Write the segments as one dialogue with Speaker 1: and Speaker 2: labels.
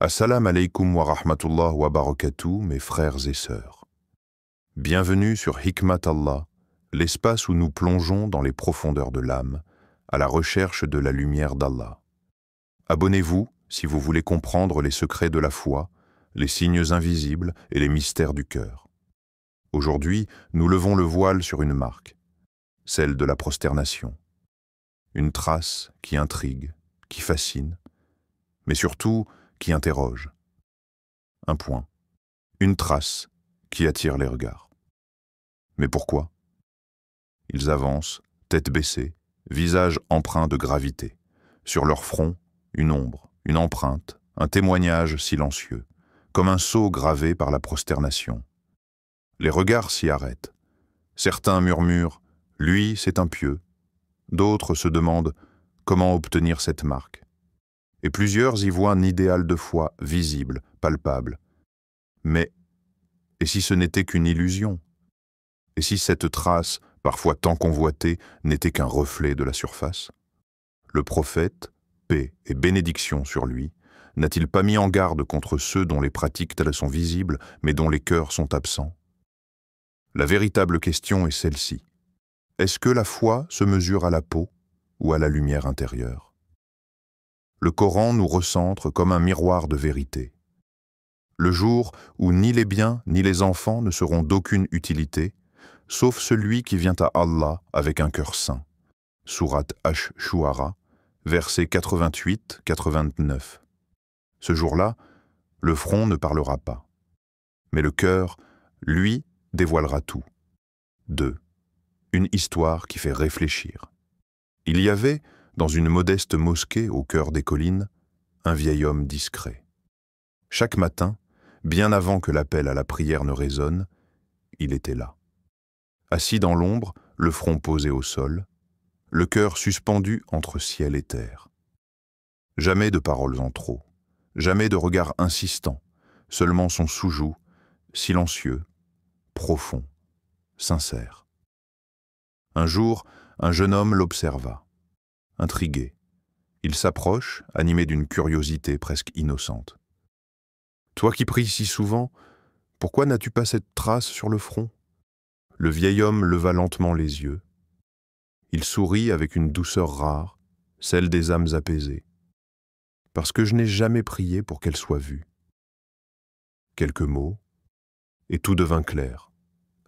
Speaker 1: Assalamu alaikum wa rahmatullah wa barakatuh, mes frères et sœurs. Bienvenue sur Hikmat Allah, l'espace où nous plongeons dans les profondeurs de l'âme, à la recherche de la lumière d'Allah. Abonnez-vous si vous voulez comprendre les secrets de la foi, les signes invisibles et les mystères du cœur. Aujourd'hui, nous levons le voile sur une marque, celle de la prosternation. Une trace qui intrigue, qui fascine, mais surtout qui interroge. Un point, une trace qui attire les regards. Mais pourquoi? Ils avancent, tête baissée, visage empreint de gravité. Sur leur front, une ombre, une empreinte, un témoignage silencieux, comme un sceau gravé par la prosternation. Les regards s'y arrêtent. Certains murmurent « Lui, c'est un pieux ». D'autres se demandent « Comment obtenir cette marque ?» Et plusieurs y voient un idéal de foi visible, palpable. Mais, et si ce n'était qu'une illusion? Et si cette trace, parfois tant convoitée, n'était qu'un reflet de la surface? Le prophète, paix et bénédiction sur lui, n'a-t-il pas mis en garde contre ceux dont les pratiques telles sont visibles, mais dont les cœurs sont absents? La véritable question est celle-ci. Est-ce que la foi se mesure à la peau ou à la lumière intérieure? Le Coran nous recentre comme un miroir de vérité. Le jour où ni les biens ni les enfants ne seront d'aucune utilité, sauf celui qui vient à Allah avec un cœur saint. Sourate Ash-Shu'ara, versets 88-89. Ce jour-là, le front ne parlera pas. Mais le cœur, lui, dévoilera tout. 2. Une histoire qui fait réfléchir. Il y avait, dans une modeste mosquée au cœur des collines, un vieil homme discret. Chaque matin, bien avant que l'appel à la prière ne résonne, il était là. Assis dans l'ombre, le front posé au sol, le cœur suspendu entre ciel et terre. Jamais de paroles en trop, jamais de regard insistant, seulement son sous-joug, silencieux, profond, sincère. Un jour, un jeune homme l'observa. Intrigué, il s'approche, animé d'une curiosité presque innocente. « Toi qui pries si souvent, pourquoi n'as-tu pas cette trace sur le front ?» Le vieil homme leva lentement les yeux. Il sourit avec une douceur rare, celle des âmes apaisées. « Parce que je n'ai jamais prié pour qu'elle soit vue. » Quelques mots, et tout devint clair.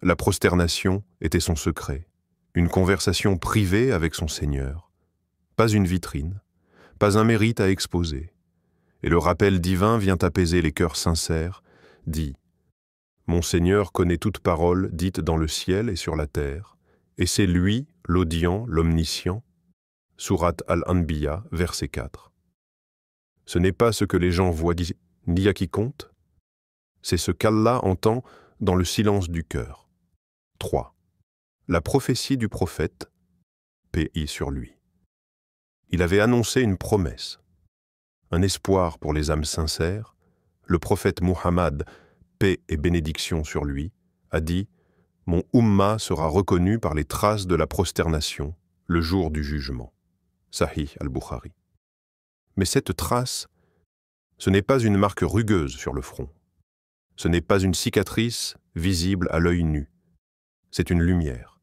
Speaker 1: La prosternation était son secret, une conversation privée avec son Seigneur. Pas une vitrine, pas un mérite à exposer. Et le rappel divin vient apaiser les cœurs sincères, dit « Mon Seigneur connaît toute parole dite dans le ciel et sur la terre, et c'est lui, l'audient, l'omniscient. » Sourate Al-Anbiya, verset 4. Ce n'est pas ce que les gens voient ni à qui compte, c'est ce qu'Allah entend dans le silence du cœur. 3. La prophétie du prophète, paix sur lui. Il avait annoncé une promesse, un espoir pour les âmes sincères. Le prophète Muhammad, paix et bénédiction sur lui, a dit « Mon Ummah sera reconnu par les traces de la prosternation le jour du jugement. » Sahih al-Bukhari. Mais cette trace, ce n'est pas une marque rugueuse sur le front. Ce n'est pas une cicatrice visible à l'œil nu. C'est une lumière,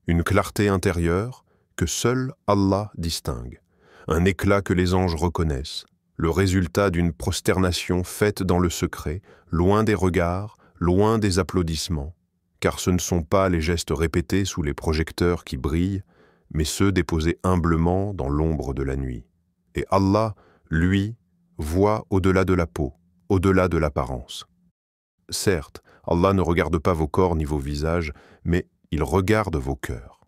Speaker 1: une clarté intérieure que seul Allah distingue, un éclat que les anges reconnaissent, le résultat d'une prosternation faite dans le secret, loin des regards, loin des applaudissements, car ce ne sont pas les gestes répétés sous les projecteurs qui brillent, mais ceux déposés humblement dans l'ombre de la nuit. Et Allah, lui, voit au-delà de la peau, au-delà de l'apparence. Certes, Allah ne regarde pas vos corps ni vos visages, mais il regarde vos cœurs.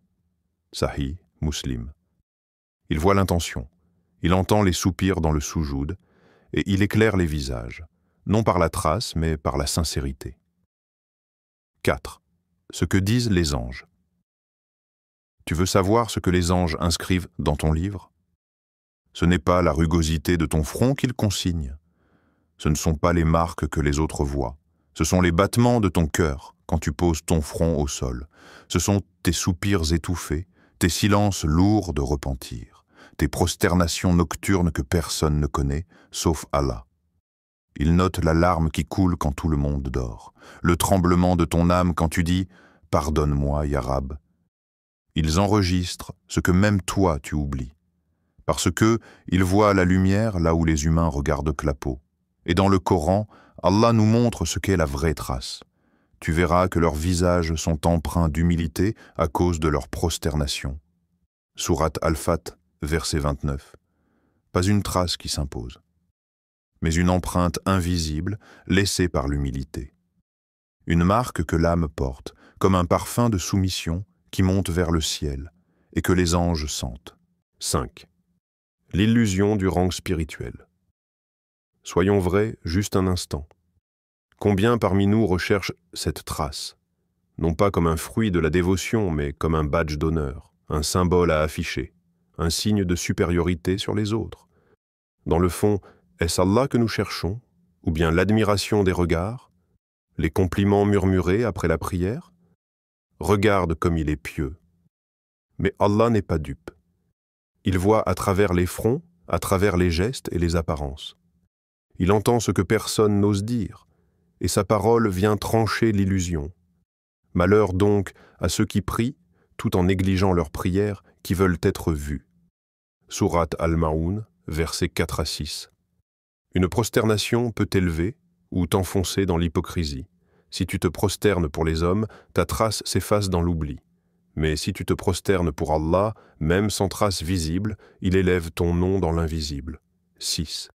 Speaker 1: Sahih, Muslim. Il voit l'intention, il entend les soupirs dans le soujoud, et il éclaire les visages, non par la trace, mais par la sincérité. 4. Ce que disent les anges. Tu veux savoir ce que les anges inscrivent dans ton livre? Ce n'est pas la rugosité de ton front qu'ils consignent. Ce ne sont pas les marques que les autres voient. Ce sont les battements de ton cœur quand tu poses ton front au sol. Ce sont tes soupirs étouffés, tes silences lourds de repentir, tes prosternations nocturnes que personne ne connaît, sauf Allah. Ils notent la larme qui coule quand tout le monde dort, le tremblement de ton âme quand tu dis « Pardonne-moi, Ya Rab ». Ils enregistrent ce que même toi tu oublies, parce que ils voient la lumière là où les humains regardent Clapeau. Et dans le Coran, Allah nous montre ce qu'est la vraie trace. Tu verras que leurs visages sont empreints d'humilité à cause de leur prosternation. Sourate Al-Fat, verset 29. Pas une trace qui s'impose, mais une empreinte invisible laissée par l'humilité. Une marque que l'âme porte, comme un parfum de soumission qui monte vers le ciel et que les anges sentent. 5. L'illusion du rang spirituel. Soyons vrais juste un instant. Combien parmi nous recherchent cette trace, non pas comme un fruit de la dévotion, mais comme un badge d'honneur, un symbole à afficher, un signe de supériorité sur les autres. Dans le fond, est-ce Allah que nous cherchons, ou bien l'admiration des regards, les compliments murmurés après la prière? Regarde comme il est pieux. Mais Allah n'est pas dupe. Il voit à travers les fronts, à travers les gestes et les apparences. Il entend ce que personne n'ose dire, et sa parole vient trancher l'illusion. Malheur donc à ceux qui prient, tout en négligeant leurs prières, qui veulent être vus. Sourate Al-Ma'oun, versets 4 à 6. Une prosternation peut t'élever ou t'enfoncer dans l'hypocrisie. Si tu te prosternes pour les hommes, ta trace s'efface dans l'oubli. Mais si tu te prosternes pour Allah, même sans trace visible, il élève ton nom dans l'invisible. 6.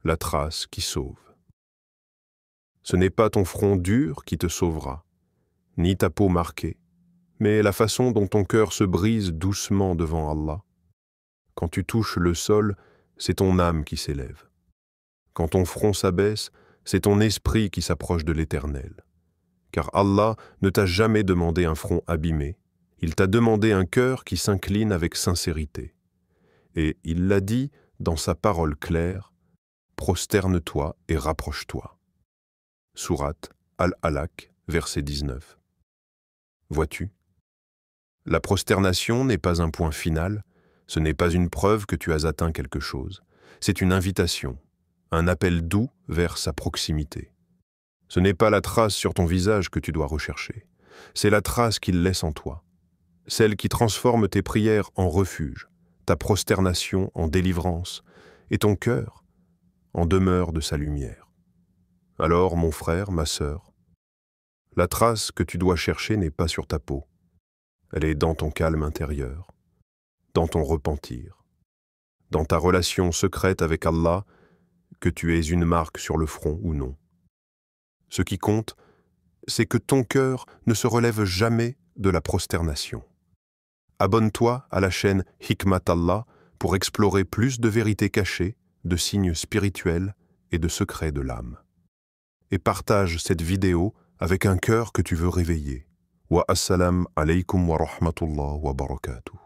Speaker 1: La trace qui sauve. Ce n'est pas ton front dur qui te sauvera, ni ta peau marquée, mais la façon dont ton cœur se brise doucement devant Allah. Quand tu touches le sol, c'est ton âme qui s'élève. Quand ton front s'abaisse, c'est ton esprit qui s'approche de l'Éternel. Car Allah ne t'a jamais demandé un front abîmé, il t'a demandé un cœur qui s'incline avec sincérité. Et il l'a dit dans sa parole claire, « Prosterne-toi et rapproche-toi ». Sourate Al-Alaq, verset 19. Vois-tu? La prosternation n'est pas un point final, ce n'est pas une preuve que tu as atteint quelque chose. C'est une invitation, un appel doux vers sa proximité. Ce n'est pas la trace sur ton visage que tu dois rechercher, c'est la trace qu'il laisse en toi, celle qui transforme tes prières en refuge, ta prosternation en délivrance et ton cœur en demeure de sa lumière. Alors, mon frère, ma sœur, la trace que tu dois chercher n'est pas sur ta peau, elle est dans ton calme intérieur, dans ton repentir, dans ta relation secrète avec Allah, que tu aies une marque sur le front ou non. Ce qui compte, c'est que ton cœur ne se relève jamais de la prosternation. Abonne-toi à la chaîne Hikmat Allah pour explorer plus de vérités cachées, de signes spirituels et de secrets de l'âme. Et partage cette vidéo avec un cœur que tu veux réveiller. Wa assalam alaykum wa rahmatullah wa barakatuh.